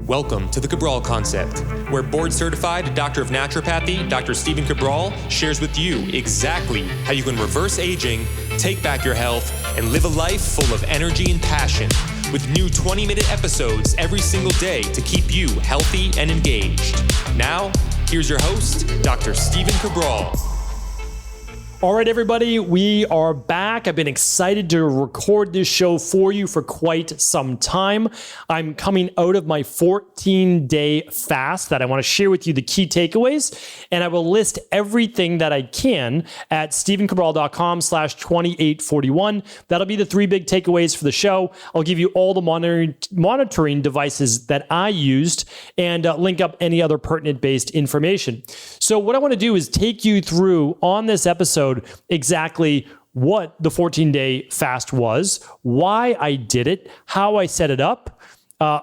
Welcome to the Cabral Concept, where board-certified Doctor of Naturopathy, Dr. Stephen Cabral, shares with you exactly how you can reverse aging, take back your health, and live a life full of energy and passion, with new 20-minute episodes every single day to keep you healthy and engaged. Now, here's your host, Dr. Stephen Cabral. All right, everybody, we are back. I've been excited to record this show for you for quite some time. I'm coming out of my 14-day fast that I want to share with you the key takeaways, and I will list everything that I can at stephencabral.com/2841. That'll be the three big takeaways for the show. I'll give you all the monitoring devices that I used and link up any other pertinent-based information. So what I want to do is take you through on this episode exactly what the 14-day fast was, why I did it, how I set it up,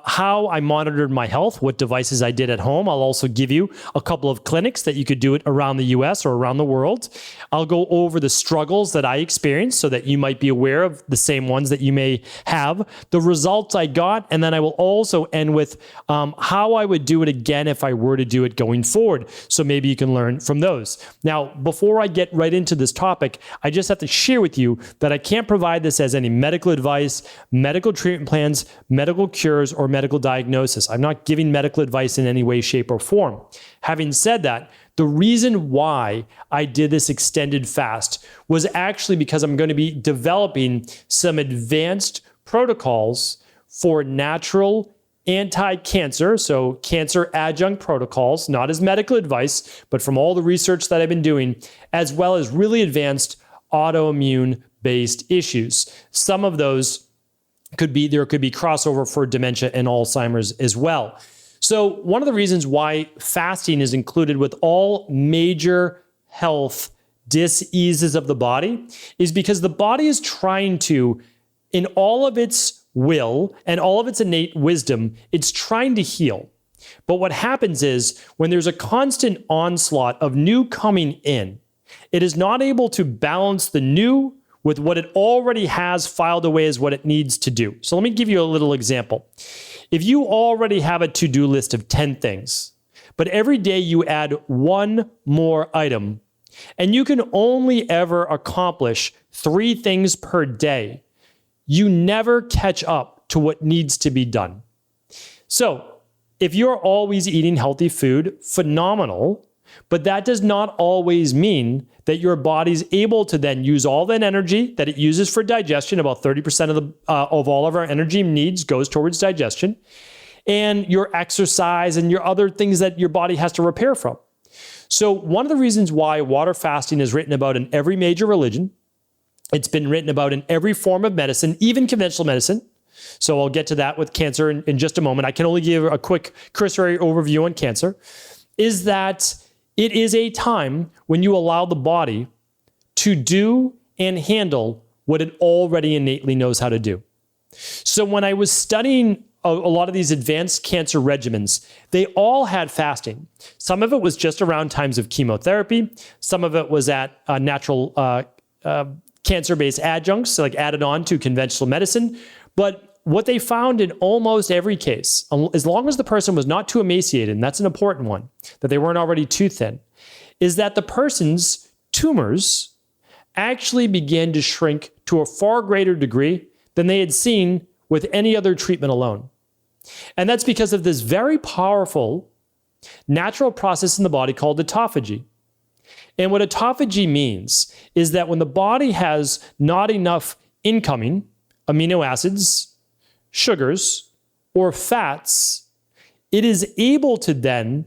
how I monitored my health, what devices I did at home. I'll also give you a couple of clinics that you could do it around the US or around the world. I'll go over the struggles that I experienced so that you might be aware of the same ones that you may have, the results I got, and then I will also end with how I would do it again if I were to do it going forward. So maybe you can learn from those. Now, before I get right into this topic, I just have to share with you that I can't provide this as any medical advice, medical treatment plans, medical cures, or medical diagnosis. I'm not giving medical advice in any way, shape, or form. Having said that, the reason why I did this extended fast was actually because I'm going to be developing some advanced protocols for natural anti-cancer, so cancer adjunct protocols, not as medical advice, but from all the research that I've been doing, as well as really advanced autoimmune-based issues. Some of those could be crossover for dementia and Alzheimer's as well. So one of the reasons why fasting is included with all major health diseases of the body is because the body is trying to, in all of its will and all of its innate wisdom, it's trying to heal. But what happens is when there's a constant onslaught of new coming in, it is not able to balance the new with what it already has filed away as what it needs to do. So let me give you a little example. If you already have a to-do list of 10 things, but every day you add one more item, and you can only ever accomplish 3 things per day, you never catch up to what needs to be done. So if you're always eating healthy food, phenomenal, but that does not always mean that your body's able to then use all that energy that it uses for digestion. About 30% of all of our energy needs goes towards digestion, and your exercise and your other things that your body has to repair from. So one of the reasons why water fasting is written about in every major religion, it's been written about in every form of medicine, even conventional medicine. So I'll get to that with cancer in just a moment. I can only give a quick cursory overview on cancer, is that it is a time when you allow the body to do and handle what it already innately knows how to do. So when I was studying a lot of these advanced cancer regimens, they all had fasting. Some of it was just around times of chemotherapy. Some of it was at natural cancer-based adjuncts, like added on to conventional medicine. But what they found in almost every case, as long as the person was not too emaciated, and that's an important one, that they weren't already too thin, is that the person's tumors actually began to shrink to a far greater degree than they had seen with any other treatment alone. And that's because of this very powerful natural process in the body called autophagy. And what autophagy means is that when the body has not enough incoming amino acids, sugars, or fats, it is able to then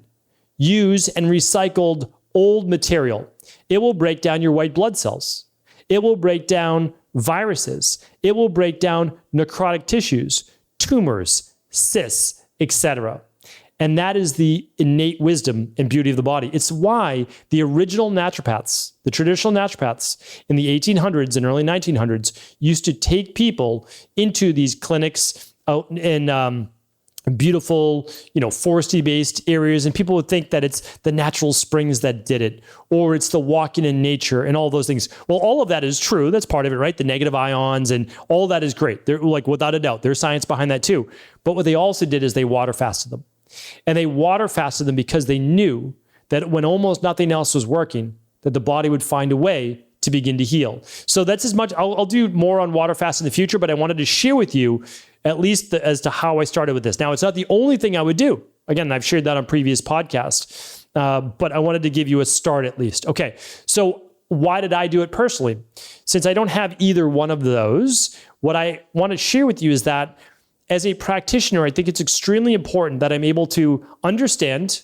use and recycle old material. It will break down your white blood cells. It will break down viruses. It will break down necrotic tissues, tumors, cysts, etc. And that is the innate wisdom and beauty of the body. It's why the original naturopaths, the traditional naturopaths in the 1800s and early 1900s used to take people into these clinics out in beautiful, foresty based areas. And people would think that it's the natural springs that did it, or it's the walking in nature and all those things. Well, all of that is true. That's part of it, right? The negative ions and all that is great. They're like, without a doubt, there's science behind that too. But what they also did is they water fasted them. And they water fasted them because they knew that when almost nothing else was working, that the body would find a way to begin to heal. So that's as much. I'll do more on water fast in the future, but I wanted to share with you at least as to how I started with this. Now, it's not the only thing I would do. Again, I've shared that on previous podcasts, but I wanted to give you a start at least. Okay, so why did I do it personally? Since I don't have either one of those, what I want to share with you is that as a practitioner, I think it's extremely important that I'm able to understand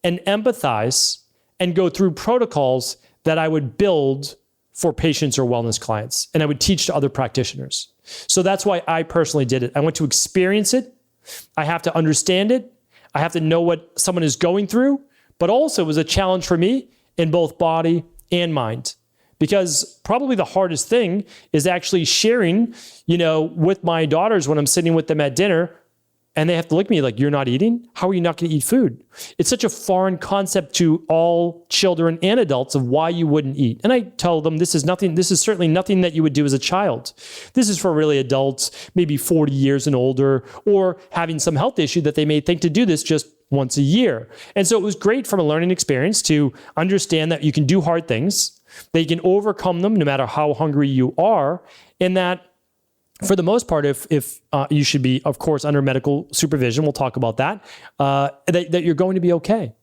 and empathize and go through protocols that I would build for patients or wellness clients, and I would teach to other practitioners. So that's why I personally did it. I want to experience it. I have to understand it. I have to know what someone is going through, but also it was a challenge for me in both body and mind. Because probably the hardest thing is actually sharing, with my daughters when I'm sitting with them at dinner, and they have to look at me like, you're not eating? How are you not going to eat food? It's such a foreign concept to all children and adults of why you wouldn't eat. And I tell them this is certainly nothing that you would do as a child. This is for really adults, maybe 40 years and older, or having some health issue that they may think to do this just once a year. And so it was great from a learning experience to understand that you can do hard things, that you can overcome them no matter how hungry you are, and that for the most part, if you should be, of course, under medical supervision, we'll talk about that, that you're going to be okay.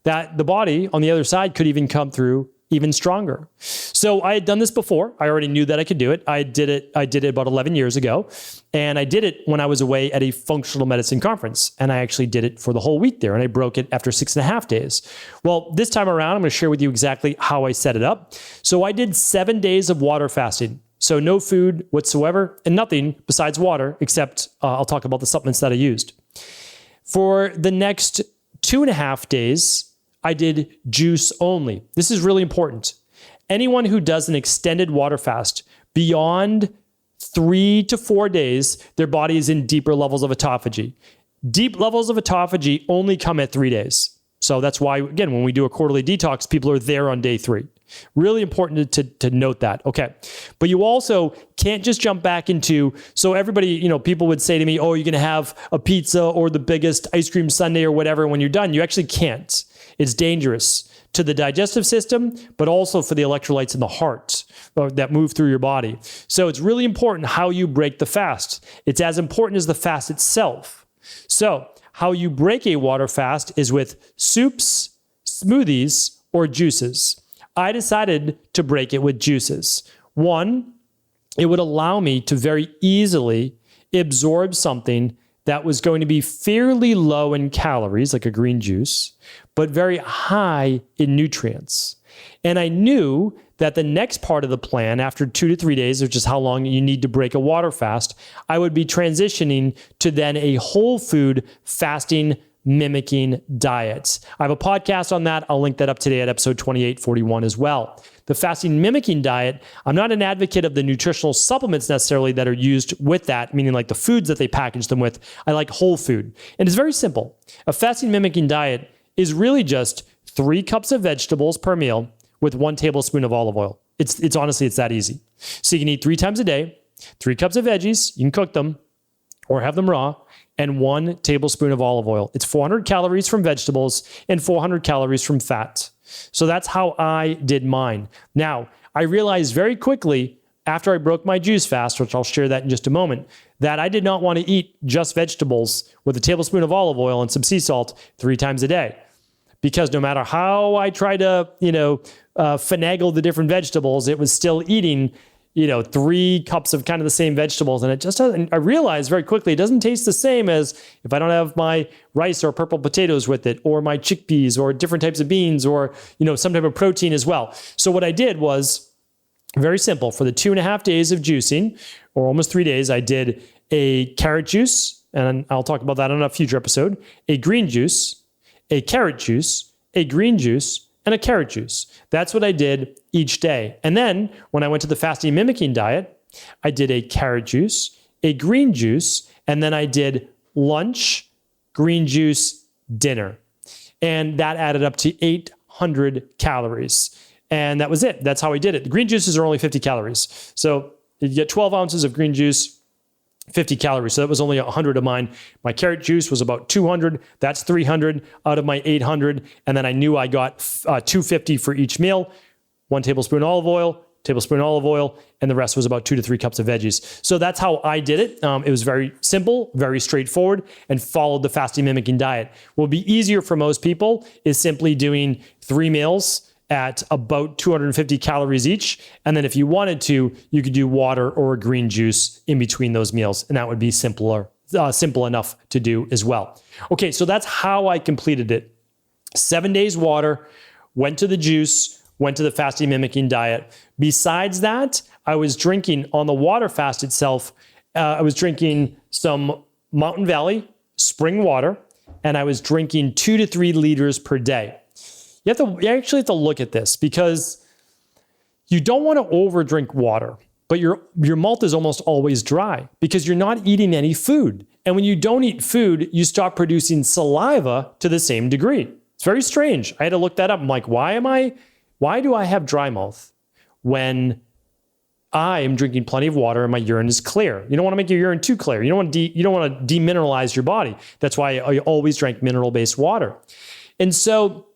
That the body on the other side could even come through even stronger. So I had done this before. I already knew that I could do it. I did it about 11 years ago. And I did it when I was away at a functional medicine conference. And I actually did it for the whole week there. And I broke it after 6.5 days. Well, this time around, I'm going to share with you exactly how I set it up. So I did 7 days of water fasting. So no food whatsoever and nothing besides water, except I'll talk about the supplements that I used. For the next 2.5 days, I did juice only. This is really important. Anyone who does an extended water fast beyond 3 to 4 days, their body is in deeper levels of autophagy. Deep levels of autophagy only come at 3 days. So that's why, again, when we do a quarterly detox, people are there on day 3. Really important to note that. Okay. But you also can't just jump back into, so everybody, people would say to me, oh, you're going to have a pizza or the biggest ice cream sundae or whatever when you're done. You actually can't. It's dangerous to the digestive system, but also for the electrolytes in the heart that move through your body. So it's really important how you break the fast. It's as important as the fast itself. So how you break a water fast is with soups, smoothies, or juices. I decided to break it with juices. One, it would allow me to very easily absorb something that was going to be fairly low in calories, like a green juice, but very high in nutrients. And I knew that the next part of the plan, after 2 to 3 days, which is how long you need to break a water fast, I would be transitioning to then a whole food fasting mimicking diet. I have a podcast on that. I'll link that up today at episode 2841 as well. The fasting mimicking diet, I'm not an advocate of the nutritional supplements necessarily that are used with that, meaning like the foods that they package them with. I like whole food. And it's very simple. A fasting mimicking diet is really just 3 cups of vegetables per meal with 1 tablespoon of olive oil. It's honestly, it's that easy. So you can eat 3 times a day, 3 cups of veggies, you can cook them or have them raw, and 1 tablespoon of olive oil. It's 400 calories from vegetables and 400 calories from fat. So that's how I did mine. Now, I realized very quickly after I broke my juice fast, which I'll share that in just a moment, that I did not want to eat just vegetables with a tablespoon of olive oil and some sea salt 3 times a day. Because no matter how I try to, finagle the different vegetables, it was still eating 3 cups of kind of the same vegetables. And it just doesn't, I realized very quickly, it doesn't taste the same as if I don't have my rice or purple potatoes with it, or my chickpeas, or different types of beans, or, some type of protein as well. So what I did was very simple. For the 2.5 days of juicing, or almost 3 days, I did a carrot juice, and I'll talk about that on a future episode, a green juice, a carrot juice, a green juice, and a carrot juice. That's what I did each day. And then when I went to the fasting mimicking diet, I did a carrot juice, a green juice, and then I did lunch, green juice, dinner. And that added up to 800 calories. And that was it. That's how I did it. The green juices are only 50 calories. So you get 12 ounces of green juice, 50 calories. So that was only 100 of mine. My carrot juice was about 200. That's 300 out of my 800. And then I knew I got 250 for each meal. 1 tablespoon olive oil, and the rest was about 2 to 3 cups of veggies. So that's how I did it. It was very simple, very straightforward, and followed the fasting mimicking diet. What would be easier for most people is simply doing 3 meals at about 250 calories each. And then if you wanted to, you could do water or a green juice in between those meals. And that would be simple enough to do as well. Okay, so that's how I completed it. 7 days water, went to the juice, went to the fasting mimicking diet. Besides that, I was drinking on the water fast itself, I was drinking some Mountain Valley spring water, and I was drinking 2 to 3 liters per day. You actually have to look at this because you don't want to over drink water, but your mouth is almost always dry because you're not eating any food. And when you don't eat food, you stop producing saliva to the same degree. It's very strange. I had to look that up. I'm like, why do I have dry mouth when I am drinking plenty of water and my urine is clear? You don't want to make your urine too clear. You don't want to demineralize your body. That's why I always drank mineral-based water. And so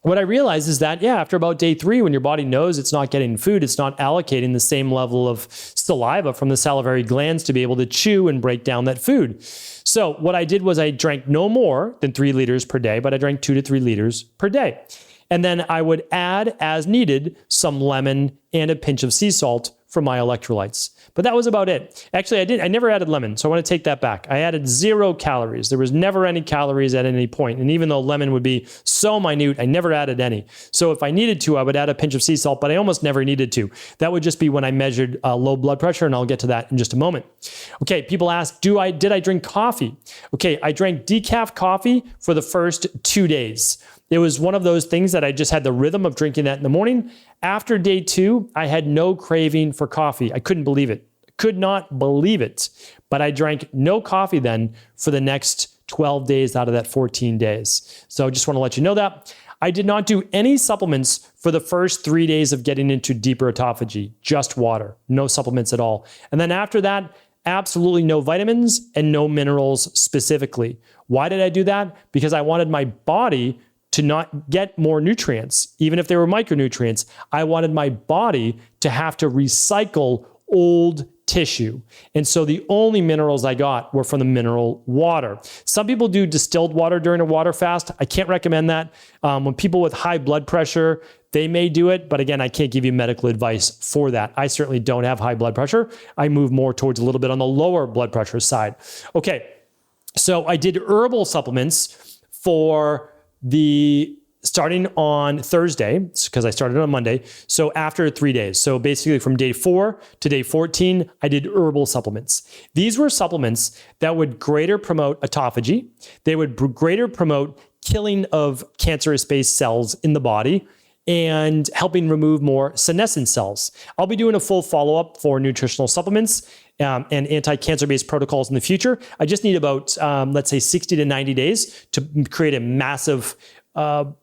what I realized is that, after about day 3, when your body knows it's not getting food, it's not allocating the same level of saliva from the salivary glands to be able to chew and break down that food. So what I did was I drank no more than 3 liters per day, but I drank 2 to 3 liters per day. And then I would add, as needed, some lemon and a pinch of sea salt for my electrolytes. But that was about it. Actually, I never added lemon, so I want to take that back. I added 0 calories. There was never any calories at any point. And even though lemon would be so minute, I never added any. So if I needed to, I would add a pinch of sea salt, but I almost never needed to. That would just be when I measured low blood pressure, and I'll get to that in just a moment. Okay, people ask, did I drink coffee? Okay, I drank decaf coffee for the first 2 days. It was one of those things that I just had the rhythm of drinking that in the morning. After day 2, I had no craving for coffee. I couldn't believe it. Could not believe it. But I drank no coffee then for the next 12 days out of that 14 days. So I just want to let you know that. I did not do any supplements for the first 3 days of getting into deeper autophagy, just water, no supplements at all. And then after that, absolutely no vitamins and no minerals specifically. Why did I do that? Because I wanted my body to not get more nutrients, even if they were micronutrients. I wanted my body to have to recycle old tissue. And so the only minerals I got were from the mineral water. Some people do distilled water during a water fast. I can't recommend that. When people with high blood pressure, they may do it, but again, I can't give you medical advice for that. I certainly don't have high blood pressure. I move more towards a little bit on the lower blood pressure side. Okay, so I did herbal supplements for starting on Thursday, because I started on Monday. So after 3 days. So basically from day 4 to day 14, I did herbal supplements. These were supplements that would greater promote autophagy. They would greater promote killing of cancerous-based cells in the body and helping remove more senescent cells. I'll be doing a full follow-up for nutritional supplements and anti-cancer-based protocols in the future. I just need about, let's say, 60 to 90 days to create a massive,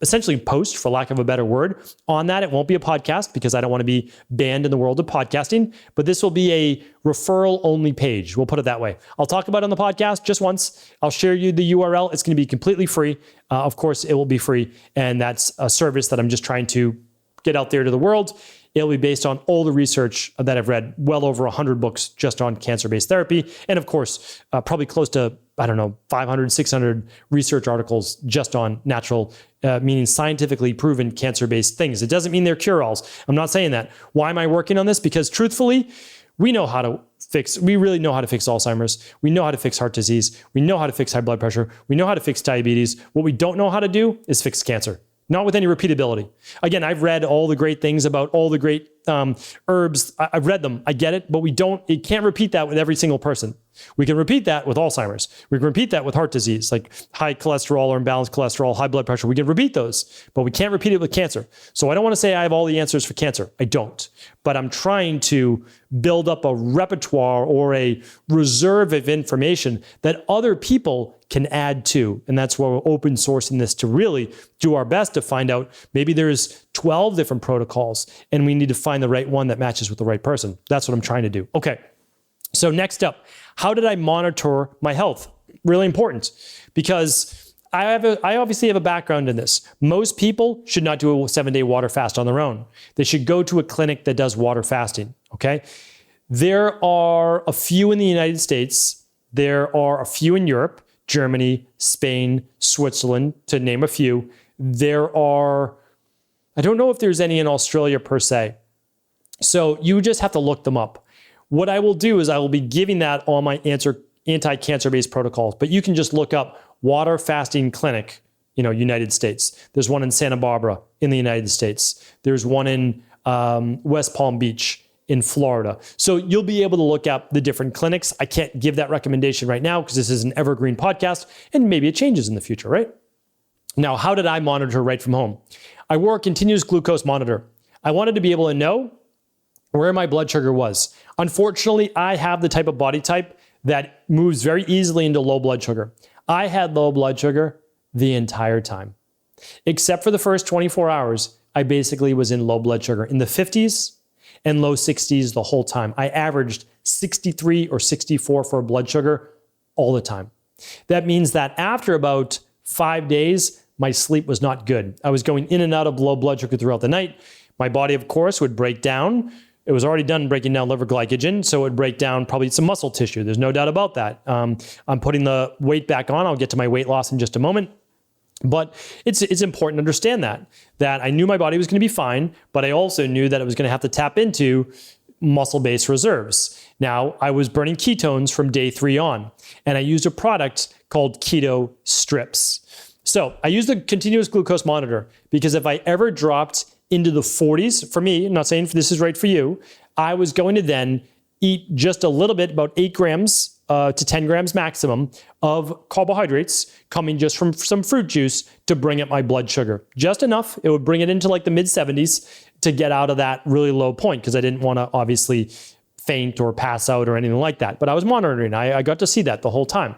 essentially post, for lack of a better word, on that. It won't be a podcast because I don't want to be banned in the world of podcasting, but this will be a referral-only page. We'll put it that way. I'll talk about it on the podcast just once. I'll share you the URL. It's going to be completely free. Of course, it will be free, and that's a service that I'm just trying to get out there to the world. It'll be based on all the research that I've read, well over 100 books just on cancer-based therapy. And of course, probably close to, 500, 600 research articles just on natural, meaning scientifically proven cancer-based things. It doesn't mean they're cure-alls. I'm not saying that. Why am I working on this? Because truthfully, we really know how to fix Alzheimer's. We know how to fix heart disease. We know how to fix high blood pressure. We know how to fix diabetes. What we don't know how to do is fix cancer. Not with any repeatability. Again, I've read all the great things about all the great herbs. I've read them. I get it, but it can't repeat that with every single person. We can repeat that with Alzheimer's. We can repeat that with heart disease, like high cholesterol or imbalanced cholesterol, high blood pressure. We can repeat those, but we can't repeat it with cancer. So I don't want to say I have all the answers for cancer. I don't. But I'm trying to build up a repertoire or a reserve of information that other people can add to. And that's why we're open sourcing this to really do our best to find out maybe there's 12 different protocols and we need to find the right one that matches with the right person. That's what I'm trying to do. Okay. So next up, how did I monitor my health? Really important, because I obviously have a background in this. Most people should not do a 7-day water fast on their own. They should go to a clinic that does water fasting, okay? There are a few in the United States. There are a few in Europe, Germany, Spain, Switzerland, to name a few. There are, I don't know if there's any in Australia per se. So you just have to look them up. What I will do is I will be giving that on my anti-cancer-based protocols, but you can just look up water fasting clinic, United States. There's one in Santa Barbara in the United States. There's one in West Palm Beach in Florida. So you'll be able to look up the different clinics. I can't give that recommendation right now because this is an evergreen podcast and maybe it changes in the future, right? Now, how did I monitor right from home? I wore a continuous glucose monitor. I wanted to be able to know where my blood sugar was. Unfortunately, I have the type of body type that moves very easily into low blood sugar. I had low blood sugar the entire time. Except for the first 24 hours, I basically was in low blood sugar in the 50s and low 60s the whole time. I averaged 63 or 64 for blood sugar all the time. That means that after about 5 days, my sleep was not good. I was going in and out of low blood sugar throughout the night. My body, of course, would break down. It was already done breaking down liver glycogen, so it would break down probably some muscle tissue. There's no doubt about that. I'm putting the weight back on. I'll get to my weight loss in just a moment. But it's important to understand that I knew my body was going to be fine, but I also knew that it was going to have to tap into muscle-based reserves. Now, I was burning ketones from day 3 on, and I used a product called Keto Strips. So I used a continuous glucose monitor because if I ever dropped into the 40s, for me, I'm not saying this is right for you, I was going to then eat just a little bit, about 8 grams to 10 grams maximum of carbohydrates coming just from some fruit juice to bring up my blood sugar. Just enough. It would bring it into like the mid 70s to get out of that really low point because I didn't want to obviously faint or pass out or anything like that. But I was monitoring. I got to see that the whole time.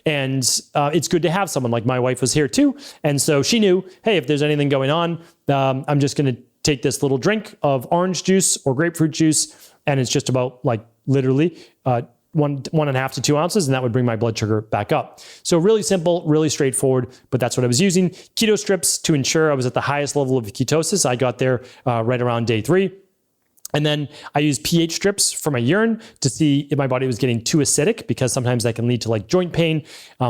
And it's good to have someone like my wife was here too. And so she knew, hey, if there's anything going on, I'm just going to take this little drink of orange juice or grapefruit juice. And it's just about like literally 1.5 to 2 ounces. And that would bring my blood sugar back up. So really simple, really straightforward, but that's what I was using. Keto strips to ensure I was at the highest level of ketosis. I got there right around day 3. And then I use pH strips for my urine to see if my body was getting too acidic because sometimes that can lead to like joint pain.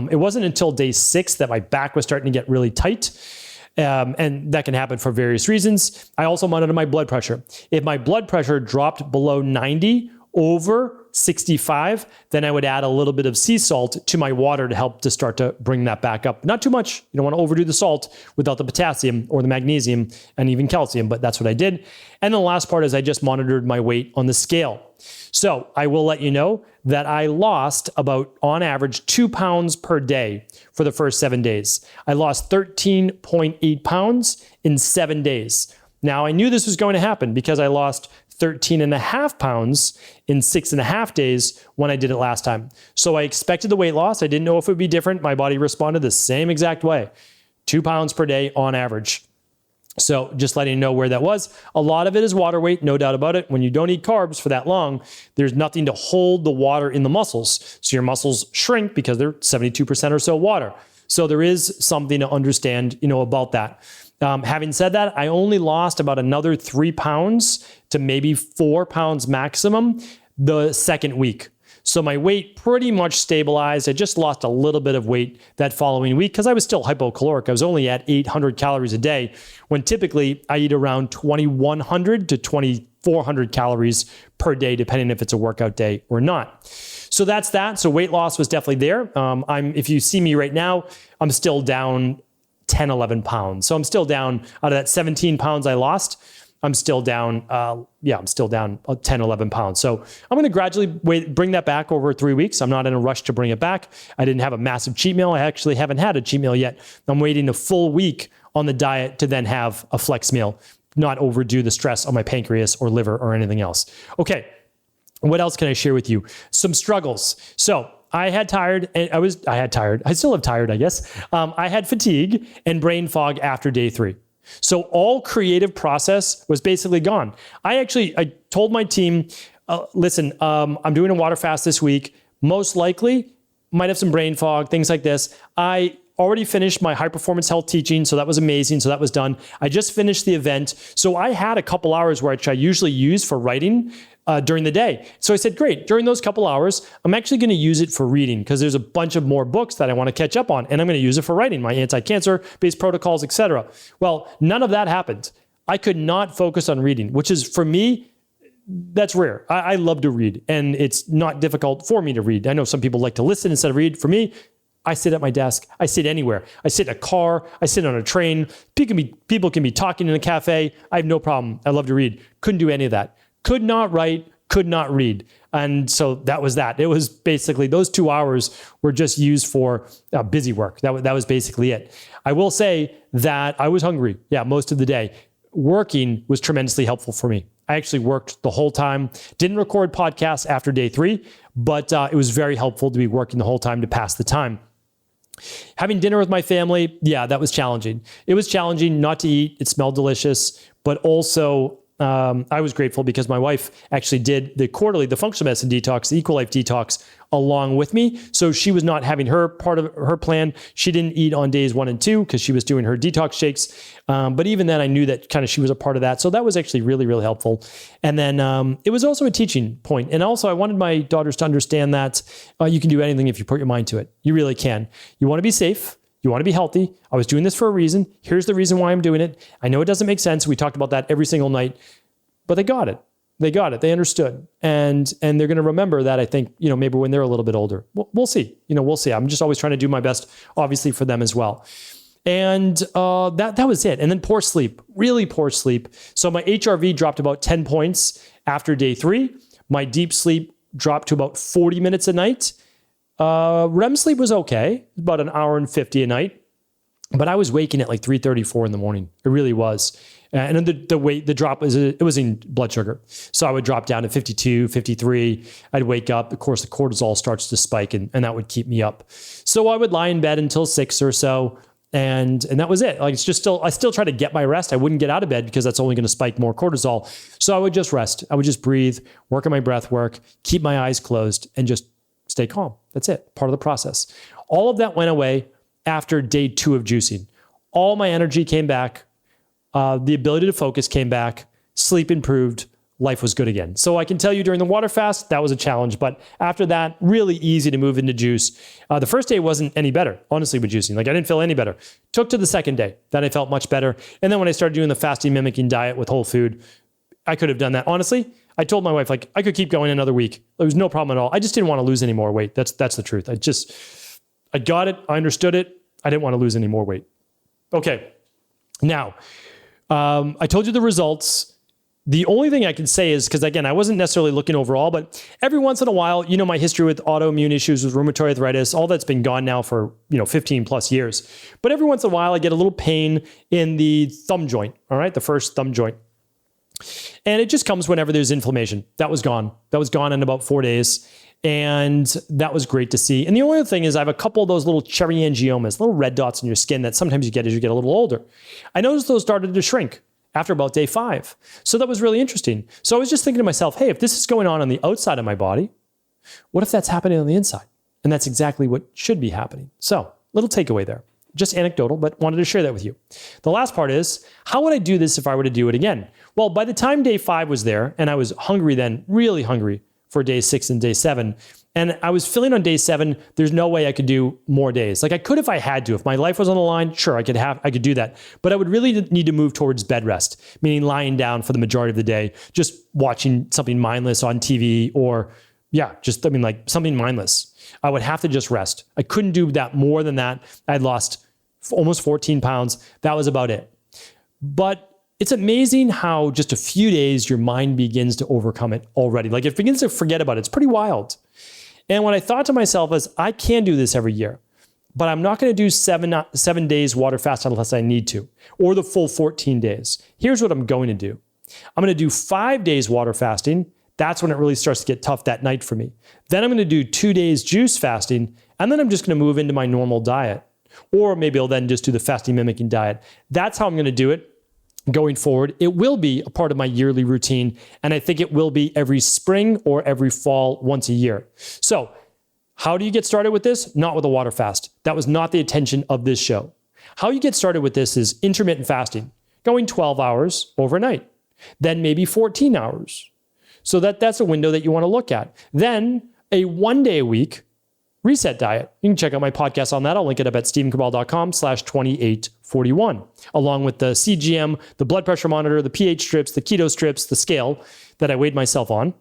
It wasn't until day 6 that my back was starting to get really tight. And that can happen for various reasons. I also monitor my blood pressure. If my blood pressure dropped below 90 over 65, then I would add a little bit of sea salt to my water to help to start to bring that back up. Not too much. You don't want to overdo the salt without the potassium or the magnesium and even calcium, but that's what I did. And the last part is I just monitored my weight on the scale. So I will let you know that I lost about, on average, 2 pounds per day for the first 7 days. I lost 13.8 pounds in 7 days. Now, I knew this was going to happen because I lost 13.5 pounds in 6.5 days when I did it last time. So I expected the weight loss. I didn't know if it would be different. My body responded the same exact way. 2 pounds per day on average. So just letting you know where that was. A lot of it is water weight, no doubt about it. When you don't eat carbs for that long, there's nothing to hold the water in the muscles. So your muscles shrink because they're 72% or so water. So there is something to understand, about that. Having said that, I only lost about another 3 pounds to maybe 4 pounds maximum the second week. So my weight pretty much stabilized. I just lost a little bit of weight that following week because I was still hypocaloric. I was only at 800 calories a day when typically I eat around 2,100 to 2,400 calories per day, depending if it's a workout day or not. So that's that. So weight loss was definitely there. If you see me right now, I'm still down 10, 11 pounds. So I'm still down out of that 17 pounds I lost. I'm still down, 10, 11 pounds. So I'm going to gradually bring that back over 3 weeks. I'm not in a rush to bring it back. I didn't have a massive cheat meal. I actually haven't had a cheat meal yet. I'm waiting a full week on the diet to then have a flex meal, not overdo the stress on my pancreas or liver or anything else. Okay. What else can I share with you? Some struggles. So I had tired, and I still have tired, I guess. I had fatigue and brain fog after day 3. So all creative process was basically gone. I told my team, listen, I'm doing a water fast this week. Most likely, might have some brain fog, things like this. I already finished my high performance health teaching, so that was amazing. So that was done. I just finished the event. So I had a couple hours which I usually use for writing during the day. So I said, great, during those couple hours, I'm actually going to use it for reading because there's a bunch of more books that I want to catch up on, and I'm going to use it for writing my anti-cancer based protocols, etc. Well, none of that happened. I could not focus on reading, which is, for me, that's rare. I love to read, and it's not difficult for me to read. I know some people like to listen instead of read. For me, I sit at my desk. I sit anywhere. I sit in a car. I sit on a train. People can be talking in a cafe. I have no problem. I love to read. Couldn't do any of that. Could not write, could not read. And so that was that. It was basically those 2 hours were just used for busy work. That was basically it. I will say that I was hungry, most of the day. Working was tremendously helpful for me. I actually worked the whole time. Didn't record podcasts after day 3, but it was very helpful to be working the whole time to pass the time. Having dinner with my family, that was challenging. It was challenging not to eat. It smelled delicious, but also I was grateful because my wife actually did the functional medicine detox, the Equalife detox, along with me. So she was not having her part of her plan. She didn't eat on days 1 and 2 because she was doing her detox shakes. But even then I knew that kind of she was a part of that. So that was actually really, really helpful. And then it was also a teaching point. And also I wanted my daughters to understand that you can do anything if you put your mind to it. You really can. You want to be safe. You want to be healthy. I was doing this for a reason. Here's the reason why I'm doing it. I know it doesn't make sense. We talked about that every single night, but they got it. They got it. They understood. And they're going to remember that, I think, maybe when they're a little bit older. We'll see. We'll see. I'm just always trying to do my best, obviously, for them as well. And that was it. And then poor sleep, really poor sleep. So my HRV dropped about 10 points after day 3. My deep sleep dropped to about 40 minutes a night. REM sleep was okay, about an hour and 50 a night, but I was waking at like 3:34 in the morning. It really was. And then the drop was in blood sugar. So I would drop down to 52, 53. I'd wake up. Of course, the cortisol starts to spike and that would keep me up. So I would lie in bed until 6 or so. And that was it. Like I still try to get my rest. I wouldn't get out of bed because that's only going to spike more cortisol. So I would just rest. I would just breathe, work on my breath work, keep my eyes closed, and just stay calm. That's it. Part of the process. All of that went away after day 2 of juicing. All my energy came back. The ability to focus came back. Sleep improved. Life was good again. So I can tell you during the water fast, that was a challenge. But after that, really easy to move into juice. The first day wasn't any better, honestly, with juicing. Like I didn't feel any better. Took to the second day. Then I felt much better. And then when I started doing the fasting mimicking diet with whole food, I could have done that. Honestly, I told my wife, like, I could keep going another week. There was no problem at all. I just didn't want to lose any more weight. That's the truth. I got it. I understood it. I didn't want to lose any more weight. Okay. Now, I told you the results. The only thing I can say is, because again, I wasn't necessarily looking overall, but every once in a while, my history with autoimmune issues, with rheumatoid arthritis, all that's been gone now for, 15 plus years. But every once in a while, I get a little pain in the thumb joint, all right? The first thumb joint. And it just comes whenever there's inflammation. That was gone. That was gone in about 4 days. And that was great to see. And the only other thing is I have a couple of those little cherry angiomas, little red dots in your skin that sometimes you get as you get a little older. I noticed those started to shrink after about day 5. So that was really interesting. So I was just thinking to myself, hey, if this is going on the outside of my body, what if that's happening on the inside? And that's exactly what should be happening. So little takeaway there. Just anecdotal, but wanted to share that with you. The last part is, how would I do this if I were to do it again? Well, by the time day 5 was there, and I was hungry then, really hungry for day 6 and day 7, and I was feeling on day 7, there's no way I could do more days. Like I could if I had to. If my life was on the line, sure, I could do that. But I would really need to move towards bed rest, meaning lying down for the majority of the day, just watching something mindless on TV or something mindless. I would have to just rest. I couldn't do that more than that. I'd lost almost 14 pounds. That was about it. But it's amazing how just a few days your mind begins to overcome it already. Like it begins to forget about it. It's pretty wild. And what I thought to myself is, I can do this every year, but I'm not going to do 7 days water fast unless I need to, or the full 14 days. Here's what I'm going to do. I'm going to do 5 days water fasting, That's when it really starts to get tough that night for me. Then I'm going to do 2 days juice fasting, and then I'm just going to move into my normal diet. Or maybe I'll then just do the fasting mimicking diet. That's how I'm going to do it going forward. It will be a part of my yearly routine, and I think it will be every spring or every fall once a year. So how do you get started with this? Not with a water fast. That was not the intention of this show. How you get started with this is intermittent fasting, going 12 hours overnight, then maybe 14 hours. So that's a window that you want to look at. Then a 1 day a week reset diet. You can check out my podcast on that. I'll link it up at stephencabral.com/2841, along with the CGM, the blood pressure monitor, the pH strips, the keto strips, the scale that I weighed myself on.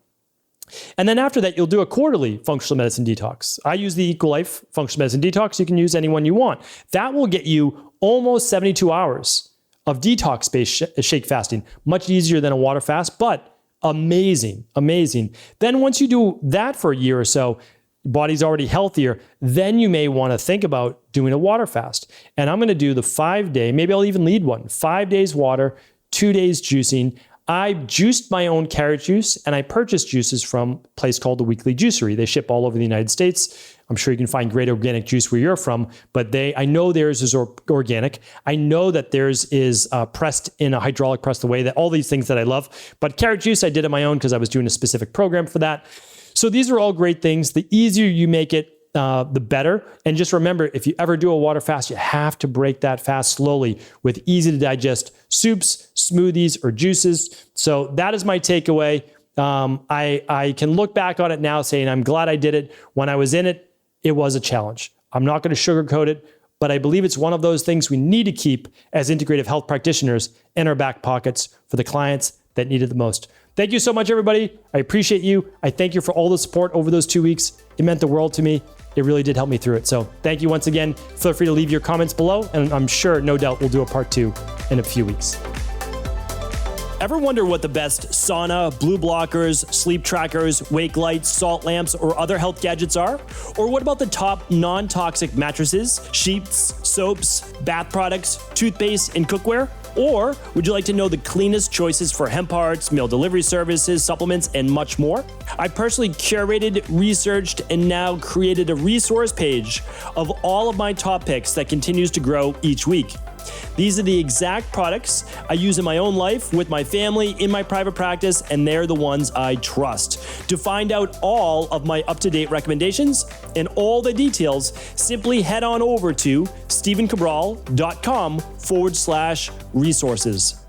And then after that, you'll do a quarterly functional medicine detox. I use the Equal Life functional medicine detox. You can use any one you want. That will get you almost 72 hours of detox-based shake fasting. Much easier than a water fast, but amazing, amazing. Then once you do that for a year or so, your body's already healthier, then you may want to think about doing a water fast. And I'm going to do the 5 day, maybe I'll even lead one, 5 days water, 2 days juicing. I juiced my own carrot juice, and I purchased juices from a place called the Weekly Juicery. They ship all over the United States. I'm sure you can find great organic juice where you're from, but I know theirs is organic. I know that theirs is pressed in a hydraulic press, the way that all these things that I love. But carrot juice, I did on my own because I was doing a specific program for that. So these are all great things. The easier you make it, the better. And just remember, if you ever do a water fast, you have to break that fast slowly with easy to digest soups, smoothies, or juices. So that is my takeaway. I can look back on it now saying I'm glad I did it. When I was in it, it was a challenge. I'm not going to sugarcoat it, but I believe it's one of those things we need to keep as integrative health practitioners in our back pockets for the clients that need it the most. Thank you so much, everybody. I appreciate you. I thank you for all the support over those 2 weeks. It meant the world to me. It really did help me through it. So thank you once again. Feel free to leave your comments below, and I'm sure, no doubt, we'll do a part 2 in a few weeks. Ever wonder what the best sauna, blue blockers, sleep trackers, wake lights, salt lamps, or other health gadgets are? Or what about the top non-toxic mattresses, sheets, soaps, bath products, toothpaste, and cookware? Or would you like to know the cleanest choices for hemp hearts, meal delivery services, supplements, and much more? I personally curated, researched, and now created a resource page of all of my top picks that continues to grow each week. These are the exact products I use in my own life, with my family, in my private practice, and they're the ones I trust. To find out all of my up-to-date recommendations and all the details, simply head on over to stephencabral.com/resources.